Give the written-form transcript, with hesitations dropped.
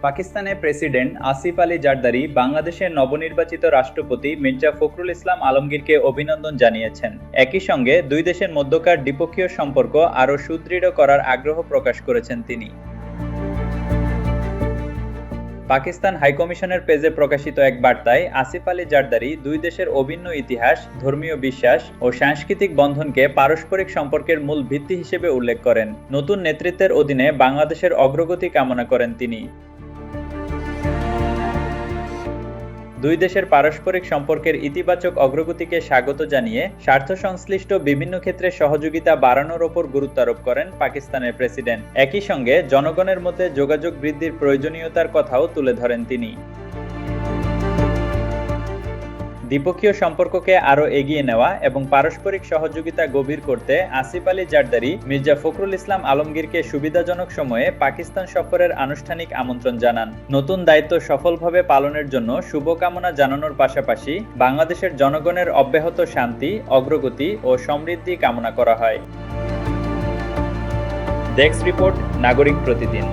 পাকিস্তানের প্রেসিডেন্ট আসিফ আলী জারদারি বাংলাদেশের নবনির্বাচিত রাষ্ট্রপতি মির্জা ফখরুল ইসলাম আলমগীরকে অভিনন্দন জানিয়েছেন। একই সঙ্গে দুই দেশের মধ্যকার দ্বিপক্ষীয় সম্পর্ক আরও সুদৃঢ় করার আগ্রহ প্রকাশ করেছেন তিনি। পাকিস্তান হাইকমিশনের পেজে প্রকাশিত এক বার্তায় আসিফ আলী জারদারি দুই দেশের অভিন্ন ইতিহাস, ধর্মীয় বিশ্বাস ও সাংস্কৃতিক বন্ধনকে পারস্পরিক সম্পর্কের মূল ভিত্তি হিসেবে উল্লেখ করেন। নতুন নেতৃত্বের অধীনে বাংলাদেশের অগ্রগতি কামনা করেন তিনি। দুই দেশের পারস্পরিক সম্পর্কের ইতিবাচক অগ্রগতিকে স্বাগত জানিয়ে স্বার্থ সংশ্লিষ্ট বিভিন্ন ক্ষেত্রে সহযোগিতা বাড়ানোর ওপর গুরুত্ব আরোপ করেন পাকিস্তানের প্রেসিডেন্ট। একই সঙ্গে জনগণের মধ্যে যোগাযোগ বৃদ্ধির প্রয়োজনীয়তার কথাও তুলে ধরেন তিনি। দ্বিপক্ষীয় সম্পর্ককে আরও এগিয়ে নেওয়া এবং পারস্পরিক সহযোগিতা গভীর করতে আসিফ আলী জারদারি মির্জা ফখরুল ইসলাম আলমগীরকে সুবিধাজনক সময়ে পাকিস্তান সফরের আনুষ্ঠানিক আমন্ত্রণ জানান। নতুন দায়িত্ব সফলভাবে পালনের জন্য শুভকামনা জানানোর পাশাপাশি বাংলাদেশের জনগণের অব্যাহত শান্তি, অগ্রগতি ও সমৃদ্ধি কামনা করা হয়। ডেস্ক রিপোর্ট, নাগরিক প্রতিদিন।